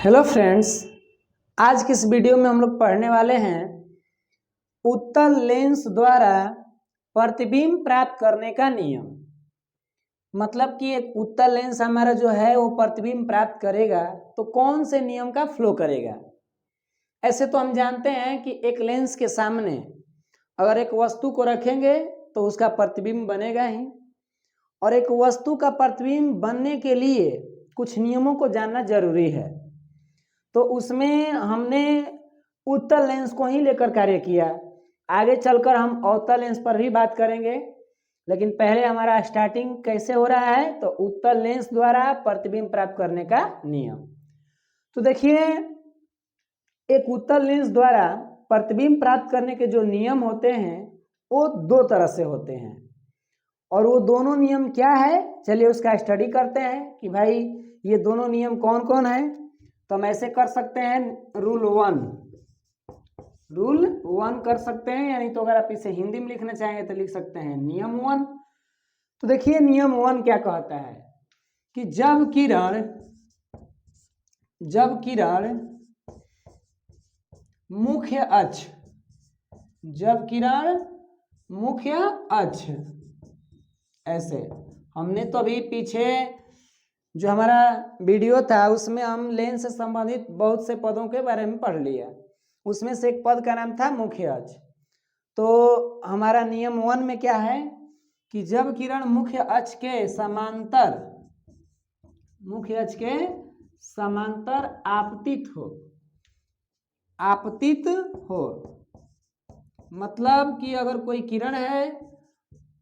Hello friends, आज की इस वीडियो में हम लोग पढ़ने वाले हैं उत्तल लेंस द्वारा प्रतिबिंब प्राप्त करने का नियम। मतलब कि एक उत्तल लेंस हमारा जो है वो प्रतिबिंब प्राप्त करेगा तो कौन से नियम का फ्लो करेगा। ऐसे तो हम जानते हैं कि एक लेंस के सामने अगर एक वस्तु को रखेंगे तो उसका प्रतिबिंब बनेगा ही, और एक वस्तु का प्रतिबिंब बनने के लिए कुछ नियमों को जानना जरूरी है। तो उसमें हमने उत्तल लेंस को ही लेकर कार्य किया। आगे चलकर हम अवतल लेंस पर भी बात करेंगे, लेकिन पहले हमारा स्टार्टिंग कैसे हो रहा है तो उत्तल लेंस द्वारा प्रतिबिंब प्राप्त करने का नियम। तो देखिए, एक उत्तल लेंस द्वारा प्रतिबिंब प्राप्त करने के जो नियम होते हैं वो दो तरह से होते हैं, और वो दोनों नियम क्या है चलिए उसका स्टडी करते हैं कि भाई ये दोनों नियम कौन कौन है। तो हम ऐसे कर सकते हैं, रूल वन कर सकते हैं, यानी तो अगर आप इसे हिंदी में लिखना चाहेंगे तो लिख सकते हैं नियम वन। तो देखिए नियम वन क्या कहता है कि जब किरण मुख्य अक्ष ऐसे, हमने तो अभी पीछे जो हमारा वीडियो था उसमें हम लेंस से संबंधित बहुत से पदों के बारे में पढ़ लिया। उसमें से एक पद का नाम था मुख्य अक्ष। तो हमारा नियम वन में क्या है कि जब किरण मुख्य अक्ष के समांतर आपतित हो, मतलब कि अगर कोई किरण है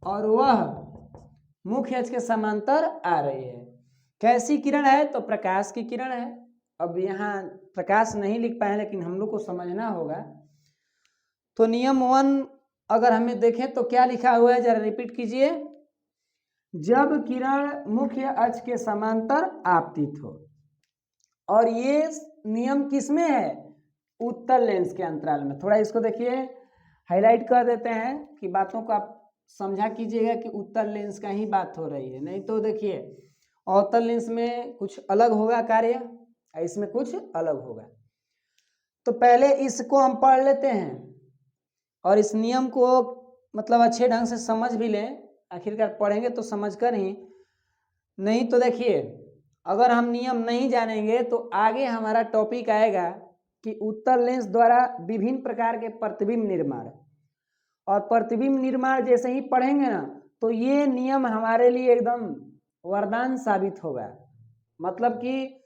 और वह मुख्य अक्ष के समांतर आ रही है। कैसी किरण है तो प्रकाश की किरण है। अब यहाँ प्रकाश नहीं लिख पाए लेकिन हम लोग को समझना होगा। तो नियम वन अगर हमें देखें तो क्या लिखा हुआ है, जरा रिपीट कीजिए। जब किरण मुख्य अक्ष के समांतर आपतित हो, और ये नियम किसमें है, उत्तल लेंस के अंतराल में। थोड़ा इसको देखिए, हाईलाइट कर देते हैं कि बातों को आप समझा कीजिएगा कि उत्तल लेंस का ही बात हो रही है, नहीं तो देखिए अवतल लेंस में कुछ अलग होगा कार्य, इसमें कुछ अलग होगा। तो पहले इसको हम पढ़ लेते हैं और इस नियम को मतलब अच्छे ढंग से समझ भी लें। आखिरकार पढ़ेंगे तो समझ कर ही, नहीं तो देखिए अगर हम नियम नहीं जानेंगे तो आगे हमारा टॉपिक आएगा कि उत्तल लेंस द्वारा विभिन्न प्रकार के प्रतिबिंब निर्माण, और प्रतिबिंब निर्माण जैसे ही पढ़ेंगे ना तो ये नियम हमारे लिए एकदम वरदान साबित होगा। मतलब कि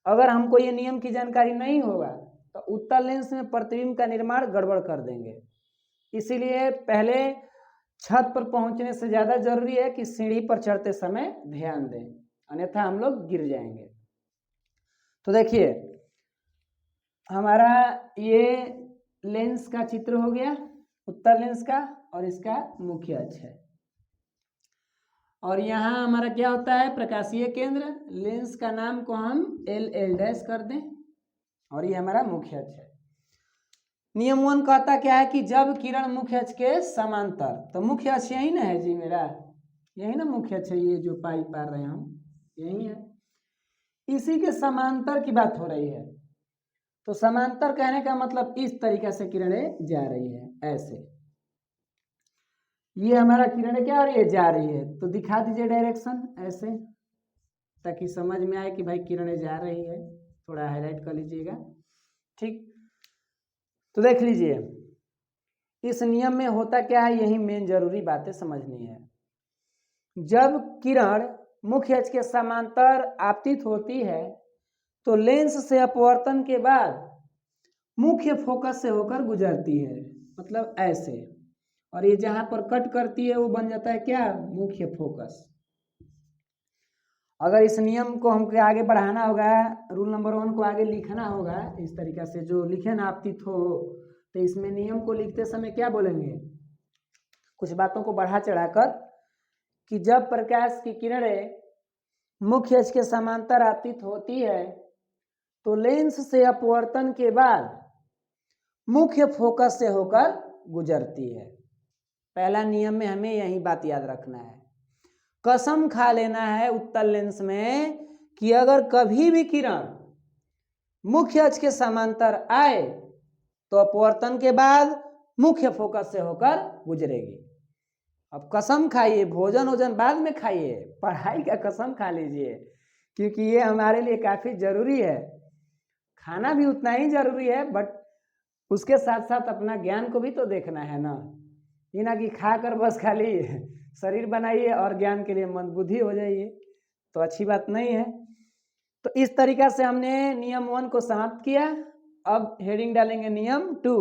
अगर हमको ये नियम की जानकारी नहीं होगा तो उत्तल लेंस में प्रतिबिंब का निर्माण गड़बड़ कर देंगे। इसीलिए पहले छत पर पहुंचने से ज्यादा जरूरी है कि सीढ़ी पर चढ़ते समय ध्यान दें, अन्यथा हम लोग गिर जाएंगे। तो देखिए हमारा ये लेंस का चित्र हो गया, उत्तल लेंस का, और इसका मुख्य अक्ष है। और यहाँ हमारा क्या होता है, प्रकाशीय केंद्र। लेंस का नाम को हम L' कर दें, और ये हमारा मुख्य अक्ष है। नियम वन कहता क्या है कि जब किरण मुख्य अक्ष के समांतर, तो मुख्य अक्ष यही ना है जी, मेरा यही ना मुख्य अक्ष है, ये जो पाई पार रहे हम यही है, इसी के समांतर की बात हो रही है। तो समांतर कहने का मतलब इस तरीके से किरणें जा रही है, ऐसे ये हमारा किरणें क्या हो रही है, जा रही है। तो दिखा दीजिए डायरेक्शन ऐसे, ताकि समझ में आए कि भाई किरणें जा रही है। थोड़ा हाईलाइट कर लीजिएगा, ठीक। तो देख लीजिए इस नियम में होता क्या है, यही मेन जरूरी बातें समझनी है। जब किरण मुख्य अक्ष के समांतर आपतित होती है तो लेंस से अपवर्तन के बाद मुख्य फोकस से होकर गुजरती है, मतलब ऐसे, और ये जहां पर कट करती है वो बन जाता है क्या, मुख्य फोकस। अगर इस नियम को हमको आगे बढ़ाना होगा, रूल नंबर वन को आगे लिखना होगा इस तरीका से, जो लिखे ना आपतित हो, तो इसमें नियम को लिखते समय क्या बोलेंगे, कुछ बातों को बढ़ा चढ़ाकर, कि जब प्रकाश की किरणें मुख्य अक्ष के समांतर आपतित होती है तो लेंस से अपवर्तन के बाद मुख्य फोकस से होकर गुजरती है। पहला नियम में हमें यही बात याद रखना है। कसम खा लेना है उत्तल लेंस में कि अगर कभी भी किरण मुख्य अक्ष के समांतर आए तो अपवर्तन के बाद मुख्य फोकस से होकर गुजरेगी। अब कसम खाइए, भोजन वोजन बाद में खाइए, पढ़ाई का कसम खा लीजिए, क्योंकि ये हमारे लिए काफी जरूरी है। खाना भी उतना ही जरूरी है, बट उसके साथ साथ अपना ज्ञान को भी तो देखना है ना। ये ना कि खाकर बस खाली शरीर बनाइए और ज्ञान के लिए मंदबुद्धि हो जाइए, तो अच्छी बात नहीं है। तो इस तरीका से हमने नियम 1 को समाप्त किया। अब हेडिंग डालेंगे नियम 2।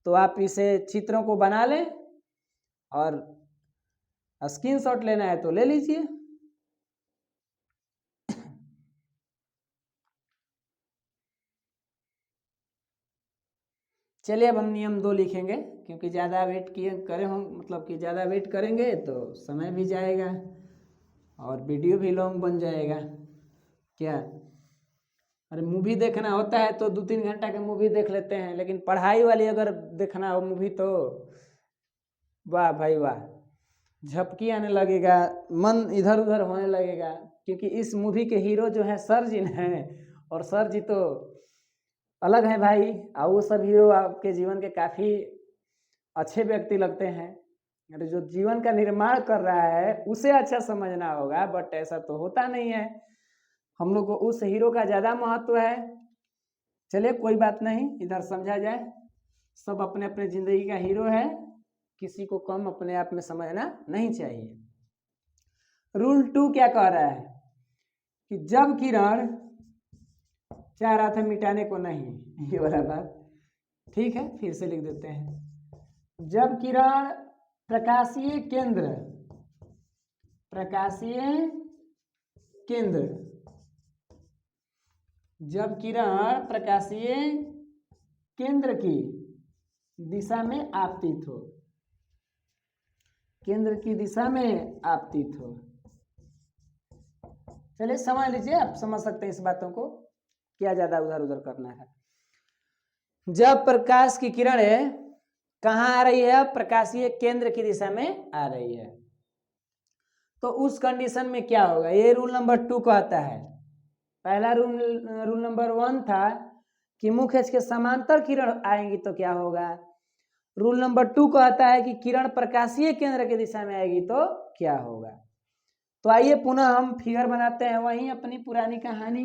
तो आप इसे चित्रों को बना लें और स्क्रीनशॉट लेना है तो ले लीजिए। चलिए अब हम नियम 2 लिखेंगे, क्योंकि ज़्यादा वेट किए करें हम, मतलब कि ज़्यादा वेट करेंगे तो समय भी जाएगा और वीडियो भी लॉन्ग बन जाएगा। क्या अरे मूवी देखना होता है तो 2-3 घंटा का मूवी देख लेते हैं, लेकिन पढ़ाई वाली अगर देखना हो मूवी तो वाह भाई वाह, झपकी आने लगेगा, मन इधर उधर होने लगेगा, क्योंकि इस मूवी के हीरो जो है सर जी हैं, और सर जी तो अलग है भाई। और वो सब हीरो आपके जीवन के काफ़ी अच्छे व्यक्ति लगते हैं, अरे जो जीवन का निर्माण कर रहा है उसे अच्छा समझना होगा, बट ऐसा तो होता नहीं है। हम लोग को उस हीरो का ज़्यादा महत्व है। चलिए कोई बात नहीं, इधर समझा जाए, सब अपने अपने ज़िंदगी का हीरो है, किसी को कम अपने आप में समझना नहीं चाहिए। रूल 2 क्या कह रहा है कि जब किरण, चाह रहा था मिटाने को नहीं ये वाला बात, ठीक है फिर से लिख देते हैं। जब किरण प्रकाशीय केंद्र जब किरण प्रकाशीय केंद्र की दिशा में आपतित हो, केंद्र की दिशा में आपतित हो। चलिए समझ लीजिए, आप समझ सकते हैं इस बातों को, क्या ज्यादा उधर उधर करना है। जब प्रकाश की किरणें कहाँ आ रही है, प्रकाशीय केंद्र की दिशा में आ रही है, तो उस कंडीशन में क्या होगा, ये रूल नंबर 2 कहता है। पहला रूल नंबर 1 था कि मुख्य अक्ष के समांतर किरण आएंगी तो क्या होगा। रूल नंबर 2 कहता है कि किरण प्रकाशीय केंद्र की दिशा में आएगी तो क्या होगा। तो आइए पुनः हम फिगर बनाते हैं, वहीं अपनी पुरानी कहानी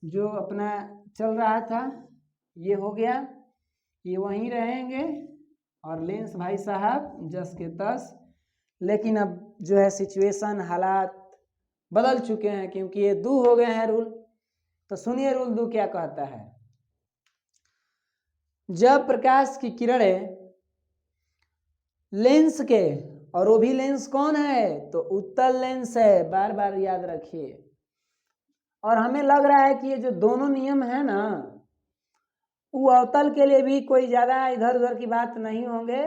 जो अपना चल रहा था ये हो गया, ये वहीं रहेंगे और लेंस भाई साहब जस के तस। लेकिन अब जो है सिचुएशन, हालात बदल चुके हैं, क्योंकि ये 2 हो गए हैं रूल। तो सुनिए रूल 2 क्या कहता है। जब प्रकाश की किरणें लेंस के, और वो भी लेंस कौन है, तो उत्तल लेंस है, बार बार याद रखिए। और हमें लग रहा है कि ये जो दोनों नियम है ना, वो अवतल के लिए भी कोई ज्यादा इधर उधर की बात नहीं होंगे,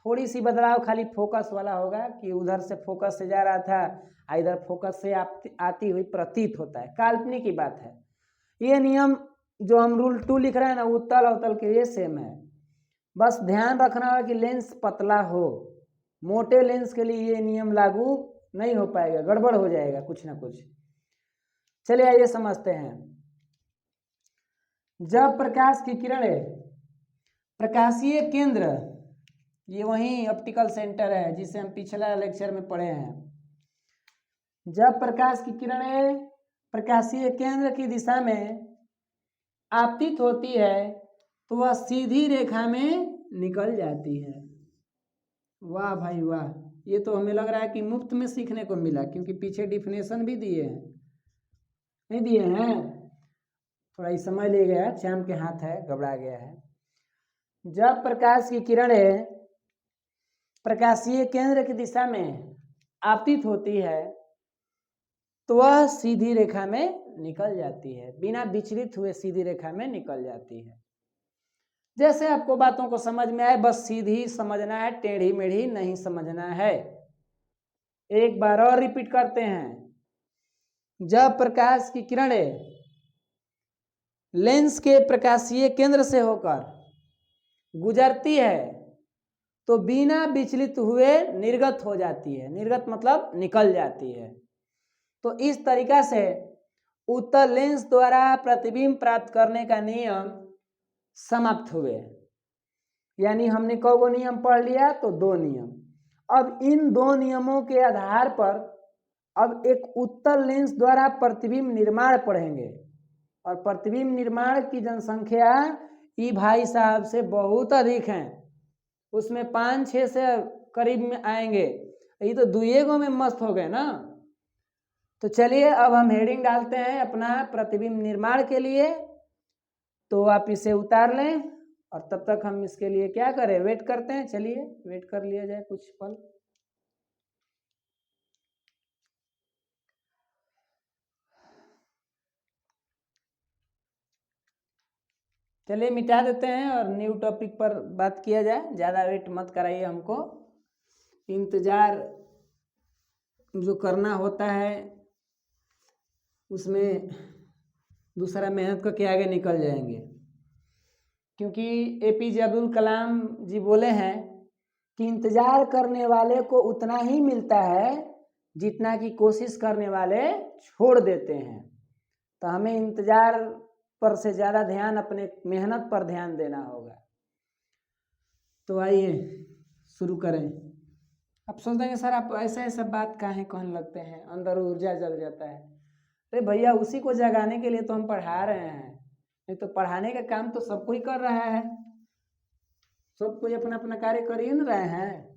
थोड़ी सी बदलाव खाली फोकस वाला होगा कि उधर से फोकस से जा रहा था, इधर फोकस से आती हुई प्रतीत होता है, काल्पनिक की बात है। ये नियम जो हम रूल 2 लिख रहे हैं ना, उत्तल अवतल के लिए सेम है। बस ध्यान रखना है कि लेंस पतला हो, मोटे लेंस के लिए ये नियम लागू नहीं हो पाएगा, गड़बड़ हो जाएगा कुछ ना कुछ। चलिए आइए समझते हैं। जब प्रकाश की किरणें प्रकाशीय केंद्र, ये वही ऑप्टिकल सेंटर है जिसे हम पिछला लेक्चर में पढ़े हैं। जब प्रकाश की किरणें प्रकाशीय केंद्र की दिशा में आपतित होती है तो वह सीधी रेखा में निकल जाती है। वाह भाई वाह, ये तो हमें लग रहा है कि मुफ्त में सीखने को मिला, क्योंकि पीछे डिफिनेशन भी दिए हैं, नहीं दिए हैं, थोड़ा ही समझ ले गया, चाम के हाथ है, घबरा गया है। जब प्रकाश की किरणें प्रकाशीय केंद्र की दिशा में आपतित होती है तो वह सीधी रेखा में निकल जाती है, बिना विचलित हुए सीधी रेखा में निकल जाती है। जैसे आपको बातों को समझ में आए, बस सीधी समझना है, टेढ़ी मेढ़ी नहीं समझना है। एक बार और रिपीट करते हैं। जब प्रकाश की किरणें लेंस के प्रकाशीय केंद्र से होकर गुजरती है तो बिना विचलित हुए निर्गत हो जाती है, निर्गत मतलब निकल जाती है। तो इस तरीका से उत्तल लेंस द्वारा प्रतिबिंब प्राप्त करने का नियम समाप्त हुए। यानी हमने कौगो नियम पढ़ लिया, तो 2 नियम। अब इन 2 नियमों के आधार पर अब एक उत्तल लेंस द्वारा प्रतिबिंब निर्माण पढ़ेंगे। और प्रतिबिंब निर्माण की जनसंख्या ई भाई साहब से बहुत अधिक है, उसमें 5-6 से करीब में आएंगे। ये तो 2 में मस्त हो गए ना। तो चलिए अब हम हेडिंग डालते हैं अपना प्रतिबिंब निर्माण के लिए। तो आप इसे उतार लें और तब तक हम इसके लिए क्या करें, वेट करते हैं। चलिए वेट कर लिया जाए कुछ पल। चलिए मिटा देते हैं और न्यू टॉपिक पर बात किया जाए। ज़्यादा वेट मत कराइए हमको, इंतज़ार जो करना होता है उसमें दूसरा मेहनत करके आगे निकल जाएंगे। क्योंकि APJ अब्दुल कलाम जी बोले हैं कि इंतज़ार करने वाले को उतना ही मिलता है जितना कि कोशिश करने वाले छोड़ देते हैं। तो हमें इंतज़ार पर से ज़्यादा ध्यान अपने मेहनत पर ध्यान देना होगा। तो आइए शुरू करें। आप सोच देंगे सर आप ऐसा ऐसा बात काहे कहने लगते हैं, अंदर ऊर्जा जग जाता है। अरे भैया उसी को जगाने के लिए तो हम पढ़ा रहे हैं, नहीं तो पढ़ाने का काम तो सब कोई कर रहा है, सब कोई अपना अपना कार्य कर ही न रहे हैं।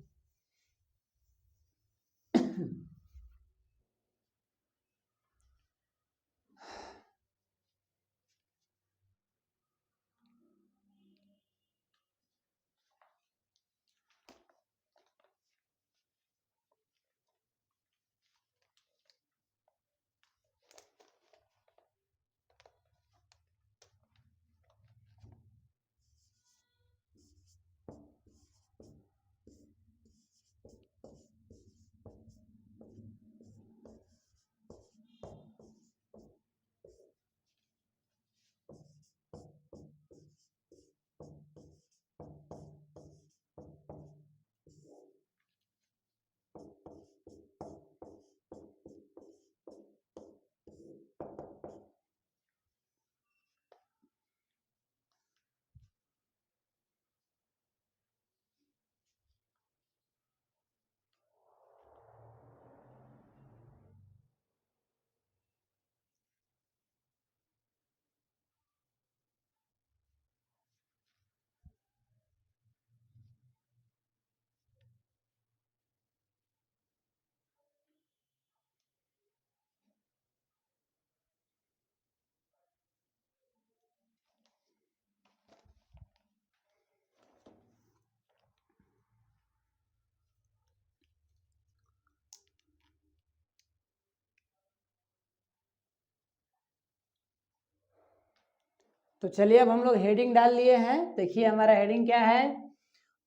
तो चलिए अब हम लोग हेडिंग डाल लिए हैं। देखिए हमारा हेडिंग क्या है,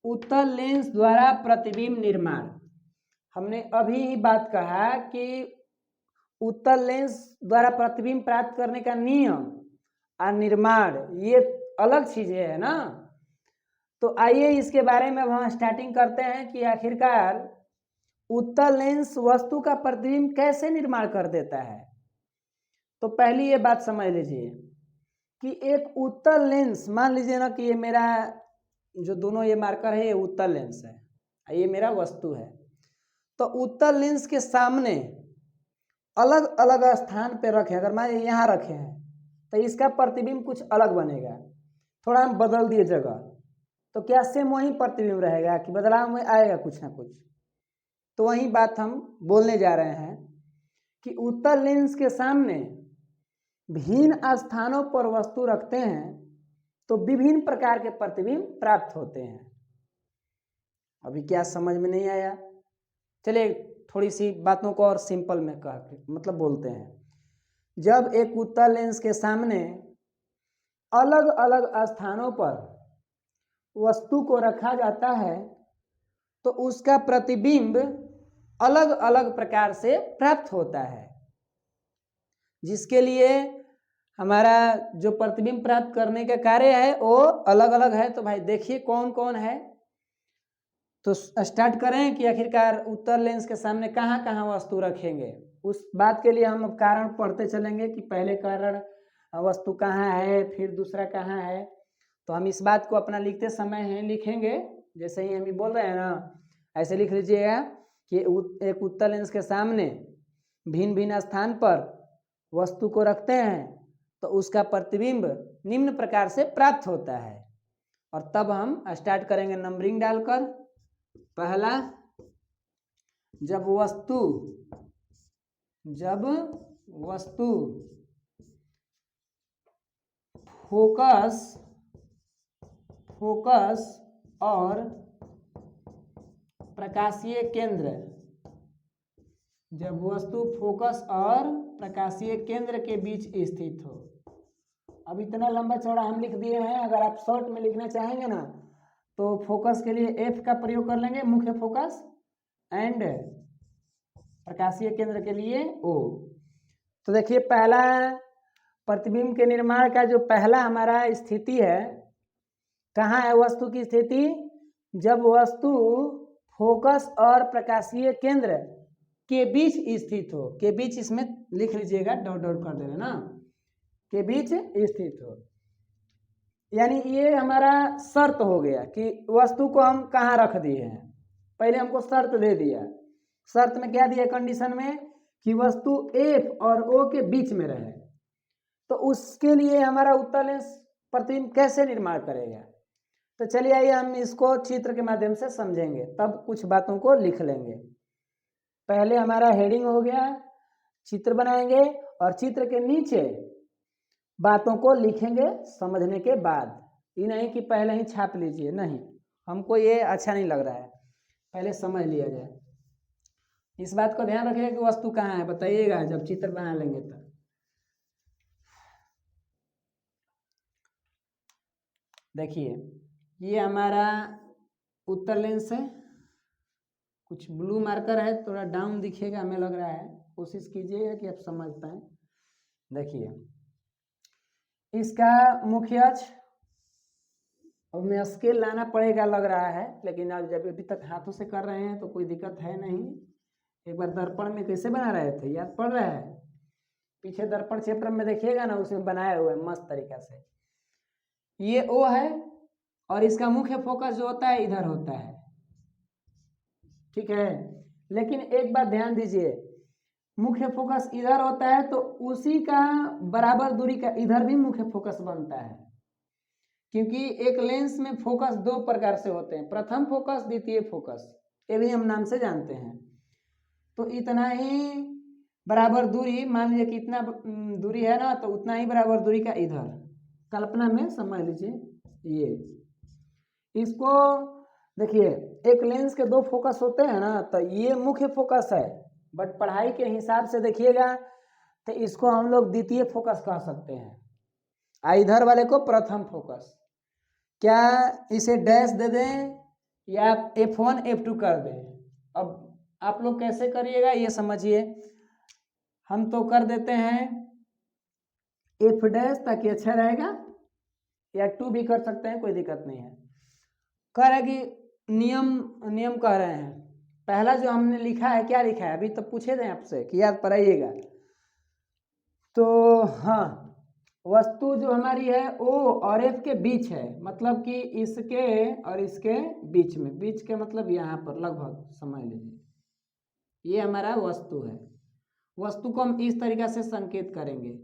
उत्तल लेंस द्वारा प्रतिबिंब निर्माण। हमने अभी ही बात कहा कि उत्तल लेंस द्वारा प्रतिबिंब प्राप्त करने का नियम और निर्माण ये अलग चीजें है ना। तो आइए इसके बारे में अब हम स्टार्टिंग करते हैं कि आखिरकार उत्तल लेंस वस्तु का प्रतिबिंब कैसे निर्माण कर देता है। तो पहली ये बात समझ लीजिए कि एक उत्तल लेंस, मान लीजिए ना कि ये मेरा जो दोनों ये मार्कर है ये उत्तल लेंस है, ये मेरा वस्तु है। तो उत्तल लेंस के सामने अलग अलग स्थान पे रखे, अगर मान लीजिए यहाँ रखे हैं तो इसका प्रतिबिंब कुछ अलग बनेगा। थोड़ा हम बदल दिए जगह तो क्या सेम वही प्रतिबिंब रहेगा कि बदलाव में आएगा कुछ ना कुछ। तो वही बात हम बोलने जा रहे हैं कि उत्तल लेंस के सामने भिन्न स्थानों पर वस्तु रखते हैं तो विभिन्न प्रकार के प्रतिबिंब प्राप्त होते हैं। अभी क्या समझ में नहीं आया, चलिए थोड़ी सी बातों को और सिंपल में मतलब बोलते हैं। जब एक उत्तल लेंस के सामने अलग अलग स्थानों पर वस्तु को रखा जाता है तो उसका प्रतिबिंब अलग अलग प्रकार से प्राप्त होता है, जिसके लिए हमारा जो प्रतिबिंब प्राप्त करने का कार्य है वो अलग अलग है। तो भाई देखिए कौन कौन है। तो स्टार्ट करें कि आखिरकार उत्तल लेंस के सामने कहाँ कहाँ वस्तु रखेंगे। उस बात के लिए हम अब कारण पढ़ते चलेंगे कि पहले कारण वस्तु कहाँ है, फिर दूसरा कहाँ है। तो हम इस बात को अपना लिखते समय हैं लिखेंगे, जैसे ही हम ये बोल रहे हैं ना, ऐसे लिख लीजिएगा कि एक उत्तल लेंस के सामने भिन्न भिन्न स्थान पर वस्तु को रखते हैं तो उसका प्रतिबिंब निम्न प्रकार से प्राप्त होता है। और तब हम स्टार्ट करेंगे नंबरिंग डालकर। पहला, जब वस्तु फोकस और प्रकाशीय केंद्र, जब वस्तु फोकस और प्रकाशीय केंद्र के बीच स्थित हो। अब इतना लंबा चौड़ा हम लिख दिए हैं, अगर आप शॉर्ट में लिखना चाहेंगे ना तो फोकस के लिए F का प्रयोग कर लेंगे, मुख्य फोकस, एंड प्रकाशीय केंद्र के लिए O। तो देखिए पहला प्रतिबिंब के निर्माण का जो पहला हमारा स्थिति है, कहाँ है वस्तु की स्थिति? जब वस्तु फोकस और प्रकाशीय केंद्र के बीच स्थित हो। के बीच इसमें लिख लीजिएगा, डॉट डॉट कर देना ना, के बीच स्थित हो। यानी ये हमारा शर्त हो गया कि वस्तु को हम कहाँ रख दिए हैं। पहले हमको शर्त दे दिया, शर्त में क्या दिया कंडीशन में कि वस्तु F और O के बीच में रहे। तो उसके लिए हमारा उत्तल लेंस प्रतिबिंब कैसे निर्माण करेगा? तो चलिए आइए हम इसको चित्र के माध्यम से समझेंगे, तब कुछ बातों को लिख लेंगे। पहले हमारा हेडिंग हो गया, चित्र बनाएंगे और चित्र के नीचे बातों को लिखेंगे समझने के बाद। ये नहीं कि पहले ही छाप लीजिए, नहीं, हमको ये अच्छा नहीं लग रहा है, पहले समझ लिया जाए। इस बात को ध्यान रखिएगा कि वस्तु कहाँ है, बताइएगा जब चित्र बना लेंगे तब। देखिए ये हमारा उत्तल लेंस है, कुछ ब्लू मार्कर है, थोड़ा डाउन दिखेगा हमें लग रहा है, कोशिश कीजिएगा कि आप समझ पाए। देखिए इसका मुख्य अक्ष, अब में स्केल लाना पड़ेगा लग रहा है, लेकिन अब जब अभी तक हाथों से कर रहे हैं तो कोई दिक्कत है नहीं। एक बार दर्पण में कैसे बना रहे थे, याद पड़ रहा है? पीछे दर्पण क्षेत्र में देखिएगा ना, उसमें बनाया हुआ है मस्त तरीका से। ये O है और इसका मुख्य फोकस जो होता है इधर होता है, ठीक है। लेकिन एक बात ध्यान दीजिए, मुख्य फोकस इधर होता है तो उसी का बराबर दूरी का इधर भी मुख्य फोकस बनता है, क्योंकि एक लेंस में फोकस दो प्रकार से होते हैं, प्रथम फोकस, द्वितीय फोकस, ये भी हम नाम से जानते हैं। तो इतना ही बराबर दूरी, मान लीजिए कि इतना दूरी है ना, तो उतना ही बराबर दूरी का इधर, कल्पना में समझ लीजिए। ये इसको देखिए, एक लेंस के दो फोकस होते हैं ना, तो ये मुख्य फोकस है, बट पढ़ाई के हिसाब से देखिएगा तो इसको हम लोग द्वितीय फोकस कह सकते हैं, इधर वाले को प्रथम फोकस। क्या इसे डैश दे दें या F1 F2 कर दें? अब आप लोग कैसे करिएगा ये समझिए। हम तो कर देते हैं F डैश ताकि अच्छा रहेगा, या 2 भी कर सकते हैं, कोई दिक्कत नहीं है। कह रहे कि नियम कह रहे हैं, पहला जो हमने लिखा है, क्या लिखा है अभी तो पूछे थे आपसे कि याद कराइएगा। तो हाँ, वस्तु जो हमारी है O और F के बीच है, मतलब कि इसके और इसके बीच में, बीच के मतलब यहाँ पर लगभग समझ लीजिए, ये हमारा वस्तु है। वस्तु को हम इस तरीका से संकेत करेंगे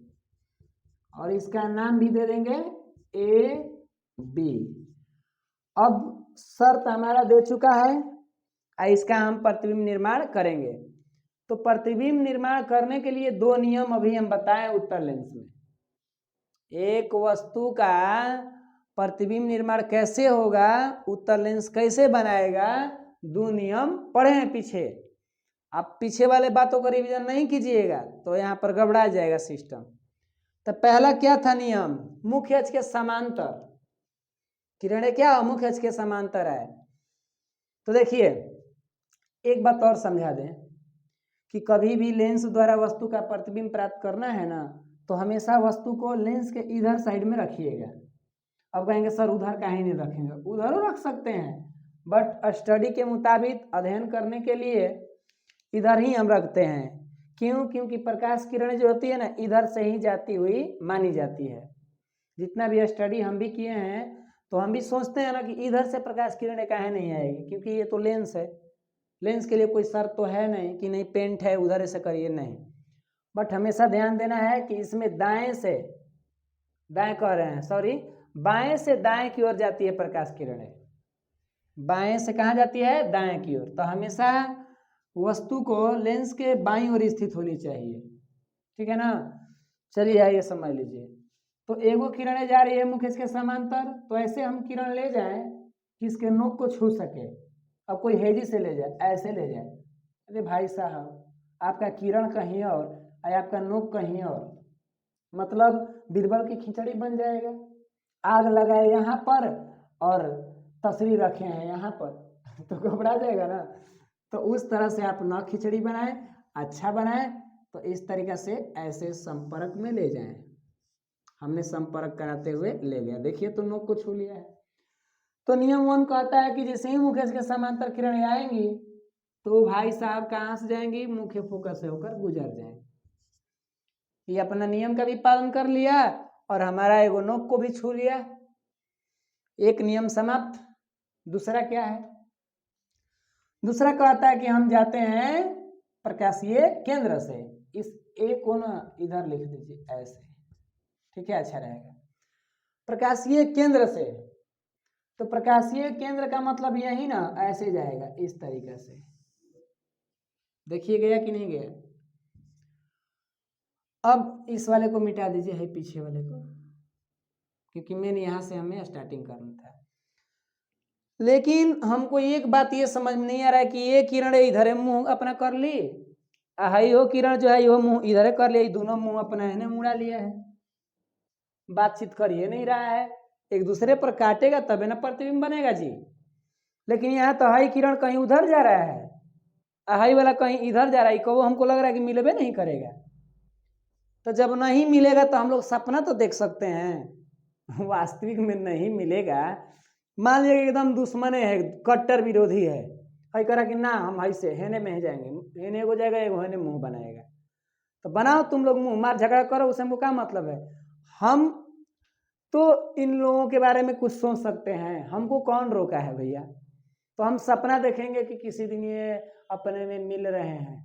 और इसका नाम भी दे देंगे A B। अब शर्त हमारा दे चुका है, इसका हम प्रतिबिंब निर्माण करेंगे। तो प्रतिबिंब निर्माण करने के लिए दो नियम अभी हम बताएं उत्तल लेंस में। एक वस्तु का प्रतिबिंब निर्माण कैसे होगा, उत्तल लेंस कैसे बनाएगा, दो नियम पढ़े हैं पीछे। आप पीछे वाले बातों को रिवीजन नहीं कीजिएगा तो यहाँ पर गड़बड़ा जाएगा सिस्टम। तो पहला क्या था नियम, मुख्य अक्ष के समांतर। किरणें क्या मुख्य अक्ष के समांतर है। तो देखिए एक बात और समझा दें कि कभी भी लेंस द्वारा वस्तु का प्रतिबिंब प्राप्त करना है ना, तो हमेशा वस्तु को लेंस के इधर साइड में रखिएगा। अब कहेंगे सर उधर काहे नहीं रखेंगे, उधर रख सकते हैं, बट स्टडी के मुताबिक, अध्ययन करने के लिए इधर ही हम रखते हैं, क्यों? क्योंकि प्रकाश किरण जो होती है ना इधर से ही जाती हुई मानी जाती है। जितना भी स्टडी हम भी किए हैं तो हम भी सोचते हैं ना कि इधर से प्रकाश किरणें काहे नहीं आएगी, क्योंकि ये तो लेंस है। लेंस के लिए कोई शर्त तो है नहीं कि नहीं पेंट है उधर से करिए, नहीं। बट हमेशा ध्यान देना है कि इसमें दाएं से दाएं कह रहे हैं, सॉरी, बाएं से दाएं की ओर जाती है प्रकाश किरणें। बाएं से कहाँ जाती है? दाएं की ओर। तो हमेशा वस्तु को लेंस के बाईं ओर स्थित होनी चाहिए, ठीक है ना। चलिए आइए समझ लीजिए। तो एगो किरणें जा रही है मुख्य के समांतर, तो ऐसे हम किरण ले जाएं कि इसके नोक को छू सके। अब कोई हेजी से ले जाए, ऐसे ले जाए, अरे भाई साहब आपका किरण कहीं और आपका नोक कहीं और, मतलब बीरबल की खिचड़ी बन जाएगा। आग लगाए यहाँ पर और तसरी रखे हैं यहाँ पर तो घबरा जाएगा ना। तो उस तरह से आप न खिचड़ी बनाए, अच्छा बनाए। तो इस तरीके से ऐसे संपर्क में ले जाएं। हमने संपर्क कराते हुए ले लिया, देखिए तो नोक को छू लिया है। तो नियम 1 कहता है कि जैसे ही मुख्य के समांतर किरणें आएंगी तो भाई साहब कहाँ से जाएंगी? मुख्य फोकस से होकर गुजर जाएंगे। ये अपना नियम का भी पालन कर लिया और हमारा एगो नोक को भी छू लिया। एक नियम समाप्त। दूसरा क्या है? दूसरा कहता है कि हम जाते हैं प्रकाशीय केंद्र से। इस ए को ना इधर लिख दीजिए ऐसे, ठीक है, अच्छा रहेगा। प्रकाशीय केंद्र से, तो प्रकाशीय केंद्र का मतलब यही ना ऐसे जाएगा इस तरीके से। देखिए गया कि नहीं गया? अब इस वाले को मिटा दीजिए, है पीछे वाले को, क्योंकि मैंने यहां से हमें स्टार्टिंग करना था। लेकिन हमको एक बात ये समझ में नहीं आ रहा है कि ये किरण इधर मुंह अपना कर ली, हाई हो किरण जो है यो मुंह इधर कर लिया, दोनों मुंह अपना है मुड़ा लिया है, बातचीत कर ही नहीं रहा है, एक दूसरे पर काटेगा तबे ना प्रतिबिंब बनेगा जी। लेकिन यहाँ तो हाई किरण कहीं उधर जा रहा है, हाई वाला कहीं इधर जा रहा है, कहो हमको लग रहा है कि मिलबे नहीं करेगा। तो जब नहीं मिलेगा तो हम लोग सपना तो देख सकते हैं, वास्तविक में नहीं मिलेगा। मान लीजिए एकदम दुश्मने है, कट्टर विरोधी है, हई करा कि ना हम हई से हेने में ही जाएंगे, हेने हो जाएगा, एगो हेने मुंह बनाएगा। तो बनाओ तुम लोग मुंह, मार झगड़ा करो, उससे हमको क्या मतलब है? हम तो इन लोगों के बारे में कुछ सोच सकते हैं, हमको कौन रोका है भैया? तो हम सपना देखेंगे कि किसी दिन ये अपने में मिल रहे हैं,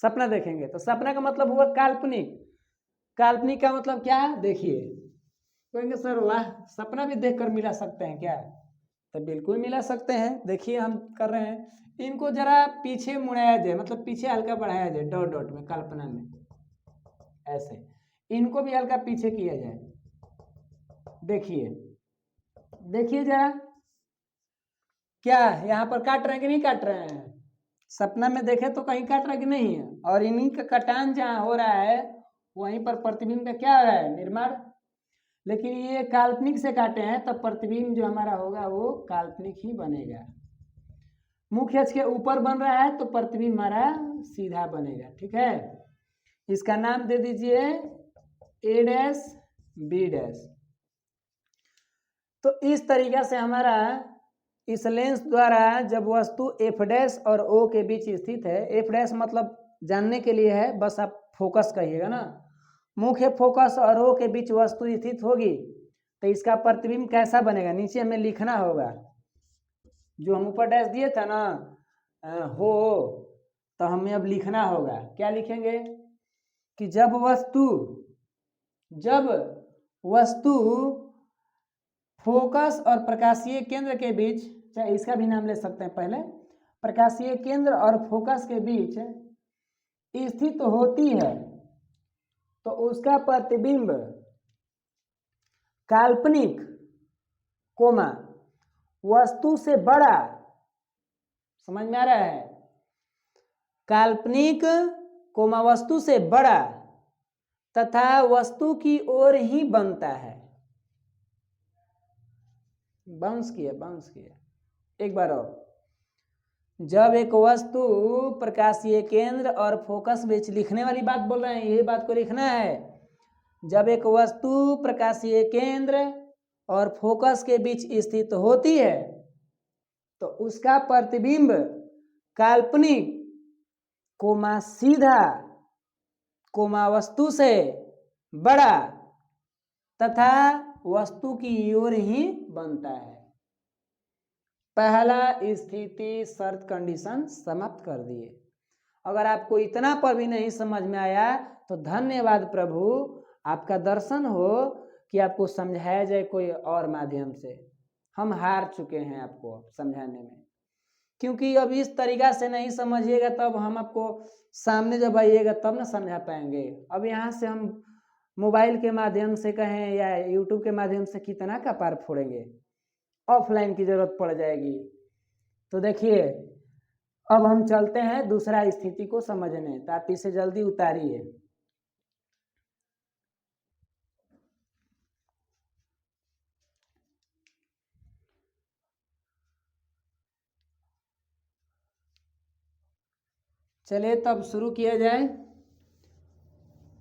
सपना देखेंगे। तो सपना का मतलब हुआ काल्पनिक। काल्पनिक का मतलब क्या है? देखिए, कहेंगे सर वाह, सपना भी देखकर मिला सकते हैं क्या? तो बिल्कुल मिला सकते हैं। देखिए हम कर रहे हैं, इनको जरा पीछे मुड़ाया जाए, मतलब पीछे हल्का बढ़ाया जाए, डॉट डॉट में, कल्पना में ऐसे, इनको भी हल्का पीछे किया जाए। देखिए देखिए जरा, क्या यहाँ पर काट रहे हैं कि नहीं काट रहे हैं? सपना में देखे तो कहीं काट रहा कि नहीं है? और इन्हीं का कटान जहाँ हो रहा है वहीं पर प्रतिबिंब का क्या हो रहा है? निर्माण। लेकिन ये काल्पनिक से काटे हैं तो प्रतिबिंब जो हमारा होगा वो काल्पनिक ही बनेगा। मुख्य अक्ष के ऊपर बन रहा है तो प्रतिबिंब हमारा सीधा बनेगा, ठीक है। इसका नाम दे दीजिए ए डैश बी डैश। तो इस तरीके से हमारा इस लेंस द्वारा जब वस्तु एफ डैश और ओ के बीच स्थित है, एफ डैश मतलब जानने के लिए है, बस आप फोकस कहिएगा ना, मुख्य फोकस और ओ के बीच वस्तु स्थित होगी तो इसका प्रतिबिंब कैसा बनेगा? नीचे हमें लिखना होगा, जो हम ऊपर डैश दिए था ना हो, तो हमें अब लिखना होगा। क्या लिखेंगे? कि जब वस्तु फोकस और प्रकाशीय केंद्र के बीच, चाहे इसका भी नाम ले सकते हैं पहले, प्रकाशीय केंद्र और फोकस के बीच स्थित होती है तो उसका प्रतिबिंब काल्पनिक कोमा वस्तु से बड़ा, समझ में आ रहा है? काल्पनिक कोमा वस्तु से बड़ा तथा वस्तु की ओर ही बनता है। बाउंस किया एक बार और। जब एक वस्तु प्रकाशीय केंद्र और फोकस बीच, लिखने वाली बात बोल रहे हैं, यही बात को लिखना है। जब एक वस्तु प्रकाशीय केंद्र और फोकस के बीच स्थित होती है तो उसका प्रतिबिंब काल्पनिक कोमा सीधा कोमा वस्तु से बड़ा तथा वस्तु की ओर ही बनता है। पहला स्थिति शर्त कंडीशन समाप्त कर दिए। अगर आपको इतना पर भी नहीं समझ में आया तो धन्यवाद प्रभु, आपका दर्शन हो कि आपको समझाया जाए कोई और माध्यम से। हम हार चुके हैं आपको समझाने में, क्योंकि अब इस तरीका से नहीं समझिएगा तब हम आपको सामने जब आइएगा तब ना समझा पाएंगे। अब यहाँ से हम मोबाइल के माध्यम से कहें या यूट्यूब के माध्यम से कितना का पार फोड़ेंगे, ऑफलाइन की जरूरत पड़ जाएगी। तो देखिए अब हम चलते हैं दूसरा स्थिति को समझने, तो आप इसे जल्दी उतारिए। चलिए तब शुरू किया जाए।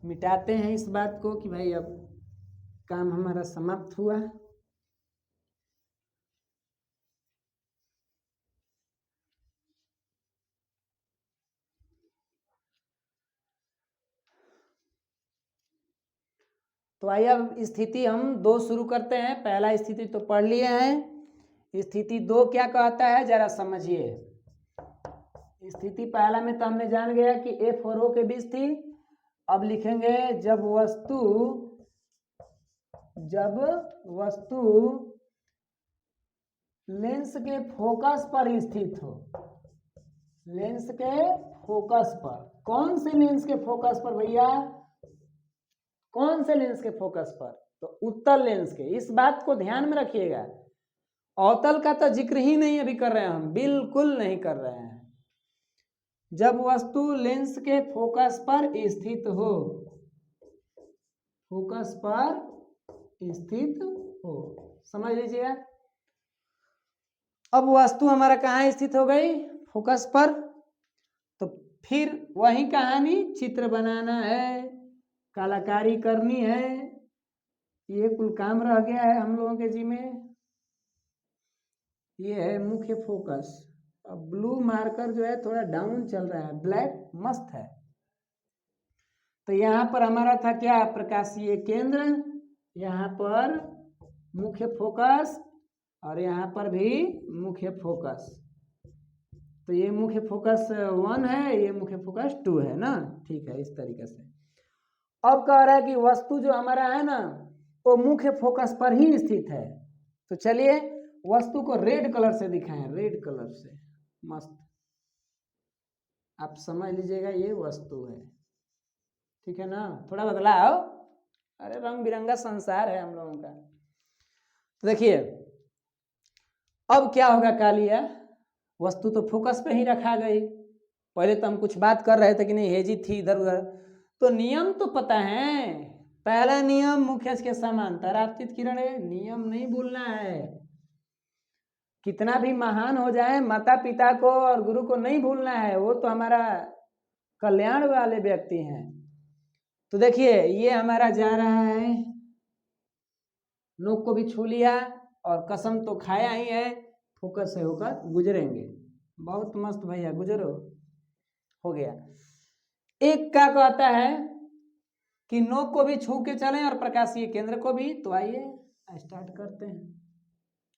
मिटाते हैं इस बात को कि भाई अब काम हमारा समाप्त हुआ। तो आइए अब स्थिति हम 2 शुरू करते हैं। पहला स्थिति तो पढ़ लिए हैं, स्थिति 2 क्या कहता है जरा समझिए। स्थिति पहला में तो हमने जान गया कि एफ और ओ के बीच थी। अब लिखेंगे जब वस्तु लेंस के फोकस पर स्थित हो। लेंस के फोकस पर, कौन से लेंस के फोकस पर भैया? कौन से लेंस के फोकस पर? तो उत्तल लेंस के। इस बात को ध्यान में रखिएगा, अवतल का तो जिक्र ही नहीं अभी कर रहे हैं, हम बिल्कुल नहीं कर रहे हैं। जब वस्तु लेंस के फोकस पर स्थित हो, फोकस पर स्थित हो, समझ लीजिएगा। अब वस्तु हमारा कहाँ स्थित हो गई? फोकस पर। तो फिर वही कहानी, चित्र बनाना है, कलाकारी करनी है, ये कुल काम रह गया है हम लोगों के जिम्मे। ये है मुख्य फोकस। अब ब्लू मार्कर जो है थोड़ा डाउन चल रहा है, ब्लैक मस्त है। तो यहाँ पर हमारा था क्या? प्रकाशीय केंद्र, यहाँ पर मुख्य फोकस और यहाँ पर भी मुख्य फोकस। तो ये मुख्य फोकस 1 है, ये मुख्य फोकस 2 है ना। ठीक है, इस तरीके से। अब कह रहा है कि वस्तु जो हमारा है ना वो मुख्य फोकस पर ही स्थित है। तो चलिए वस्तु को रेड कलर से दिखाएं, रेड कलर से, मस्त आप समझ लीजिएगा ये वस्तु है। ठीक है ना, थोड़ा बदलाव, अरे रंग बिरंगा संसार है हम लोगों का। तो देखिए अब क्या होगा कालिया, वस्तु तो फोकस पे ही रखा गई। पहले तो हम कुछ बात कर रहे थे कि नहीं हेजी थी इधर उधर, तो नियम तो पता है। पहला नियम मुख्य के समांतर आपतित किरण है, नियम नहीं भूलना है। कितना भी महान हो जाए माता पिता को और गुरु को नहीं भूलना है, वो तो हमारा कल्याण वाले व्यक्ति हैं। तो देखिए ये हमारा जा रहा है, नोक को भी छू लिया और कसम तो खाया ही है, फोकस से होकर गुजरेंगे। बहुत मस्त भैया, गुजरो, हो गया। एक का कहता है कि नोक को भी छू के चलें और प्रकाशीय केंद्र को भी। तो आइए स्टार्ट करते हैं।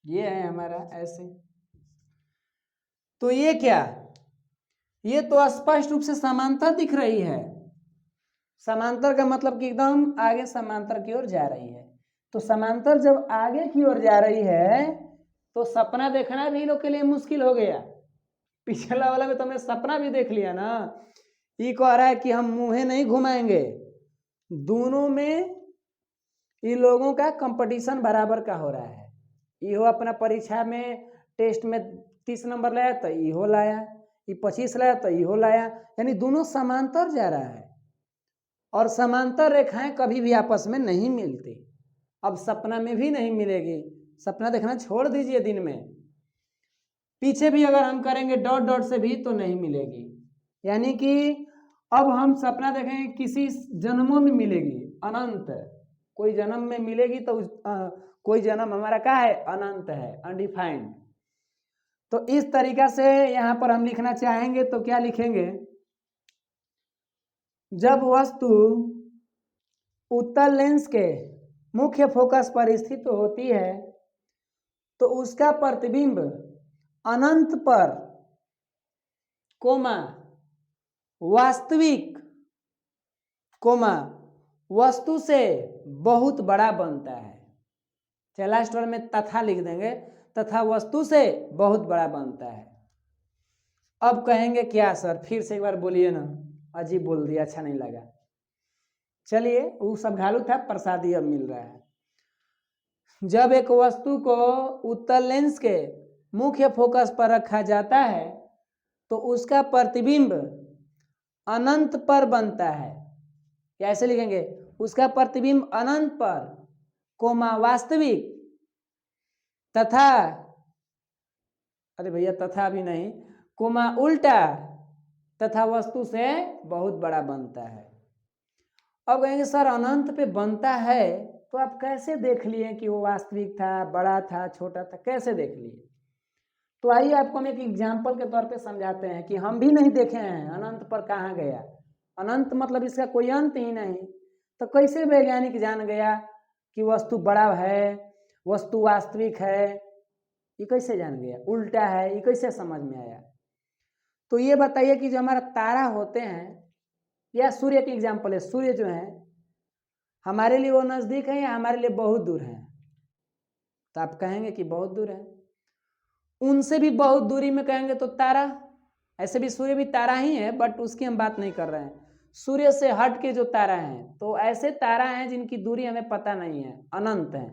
ये है हमारा ऐसे। तो ये क्या, ये तो स्पष्ट रूप से समांतर दिख रही है। समांतर का मतलब कि एकदम आगे समांतर की ओर जा रही है। तो समांतर जब आगे की ओर जा रही है तो सपना देखना भी लोग के लिए मुश्किल हो गया। पिछला वाला में तुमने सपना भी देख लिया ना। ये कह रहा है कि हम मुंह नहीं घुमाएंगे, दोनों में इन लोगों का कंपटीशन बराबर का हो रहा है। इहो अपना परीक्षा में टेस्ट में 30 नंबर लाया तो इहो लाया, ये 25 लाया तो इहो लाया, यानी दोनों समांतर जा रहा है। और समांतर रेखाएं कभी भी आपस में नहीं मिलती। अब सपना में भी नहीं मिलेगी, सपना देखना छोड़ दीजिए दिन में, पीछे भी अगर हम करेंगे डॉट डॉट से भी तो नहीं मिलेगी। यानी कि अब हम सपना देखेंगे किसी जन्मों में मिलेगी, अनंत, कोई जन्म में मिलेगी तो कोई जन्म हमारा क्या है? अनंत है, अनडिफाइंड। तो इस तरीका से यहाँ पर हम लिखना चाहेंगे तो क्या लिखेंगे? जब वस्तु उत्तल लेंस के मुख्य फोकस पर स्थित होती है तो उसका प्रतिबिंब अनंत पर कोमा वास्तविक कोमा वस्तु से बहुत बड़ा बनता है। लास्ट वर्ड में तथा लिख देंगे, तथा वस्तु से बहुत बड़ा बनता है। अब कहेंगे क्या सर, फिर से एक बार बोलिए ना, अजीब बोल दिया, अच्छा नहीं लगा। चलिए, वो सब घालू था, प्रसादी अब मिल रहा है। जब एक वस्तु को उत्तल लेंस के मुख्य फोकस पर रखा जाता है तो उसका प्रतिबिंब अनंत पर बनता है। कैसे लिखेंगे? उसका प्रतिबिंब अनंत पर कोमा वास्तविक तथा, अरे भैया तथा भी नहीं, कोमा उल्टा तथा वस्तु से बहुत बड़ा बनता है। अब कहेंगे सर अनंत पे बनता है तो आप कैसे देख लिए कि वो वास्तविक था, बड़ा था, छोटा था, कैसे देख लिए? तो आइए आपको हम एक एग्जाम्पल के तौर पे समझाते हैं कि हम भी नहीं देखे हैं अनंत पर कहाँ गया। अनंत मतलब इसका कोई अंत ही नहीं, तो कैसे वैज्ञानिक जान गया कि वस्तु बड़ा है, वस्तु वास्तविक है? ये कैसे जान गया? उल्टा है, ये कैसे समझ में आया? तो ये बताइए कि जो हमारा तारा होते हैं या सूर्य की एग्जाम्पल है, सूर्य जो है हमारे लिए वो नजदीक है या हमारे लिए बहुत दूर है? तो आप कहेंगे कि बहुत दूर है। उनसे भी बहुत दूरी में कहेंगे तो तारा, ऐसे भी सूर्य भी तारा ही है, बट उसकी हम बात नहीं कर रहे हैं। सूर्य से हट के जो तारा हैं, तो ऐसे तारा हैं जिनकी दूरी हमें पता नहीं है, अनंत है।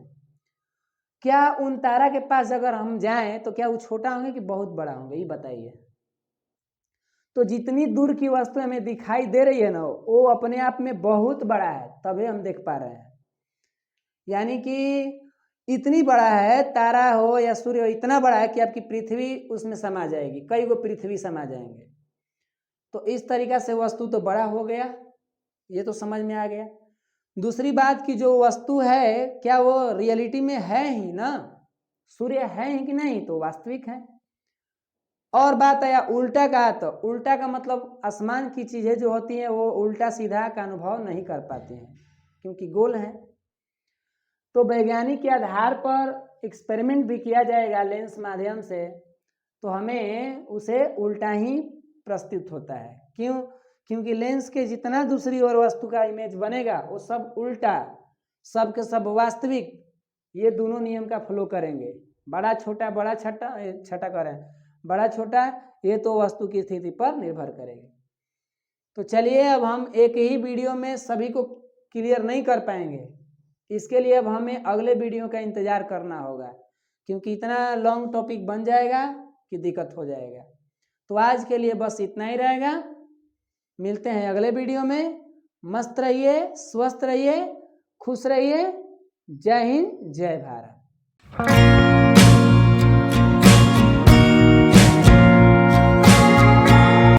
क्या उन तारा के पास अगर हम जाएं तो क्या वो छोटा होंगे कि बहुत बड़ा होंगे? ये बताइए। तो जितनी दूर की वस्तु हमें दिखाई दे रही है ना, वो अपने आप में बहुत बड़ा है, तभी हम देख पा रहे हैं। यानी कि इतनी बड़ा है, तारा हो या सूर्य हो, इतना बड़ा है कि आपकी पृथ्वी उसमें समा जाएगी, कई गो पृथ्वी समा जाएंगे। तो इस तरीका से वस्तु तो बड़ा हो गया, ये तो समझ में आ गया। दूसरी बात कि जो वस्तु है क्या वो रियलिटी में है ही ना? सूर्य है ही कि नहीं? तो वास्तविक है। और बात आया उल्टा का, तो उल्टा का मतलब आसमान की चीजें जो होती हैं वो उल्टा सीधा का अनुभव नहीं कर पाती हैं क्योंकि गोल है। तो वैज्ञानिक के आधार पर एक्सपेरिमेंट भी किया जाएगा लेंस माध्यम से, तो हमें उसे उल्टा ही प्रस्तुत होता है। क्यों? क्योंकि लेंस के जितना दूसरी ओर वस्तु का इमेज बनेगा वो सब उल्टा, सब के सब वास्तविक, ये दोनों नियम का फॉलो करेंगे। बड़ा छोटा, बड़ा छठा, छठा करें, बड़ा छोटा, ये तो वस्तु की स्थिति पर निर्भर करेगी। तो चलिए, अब हम एक ही वीडियो में सभी को क्लियर नहीं कर पाएंगे, इसके लिए अब हमें अगले वीडियो का इंतजार करना होगा, क्योंकि इतना लॉन्ग टॉपिक बन जाएगा कि दिक्कत हो जाएगा। तो आज के लिए बस इतना ही रहेगा, मिलते हैं अगले वीडियो में। मस्त रहिए, स्वस्थ रहिए, खुश रहिए। जय हिंद, जय भारत।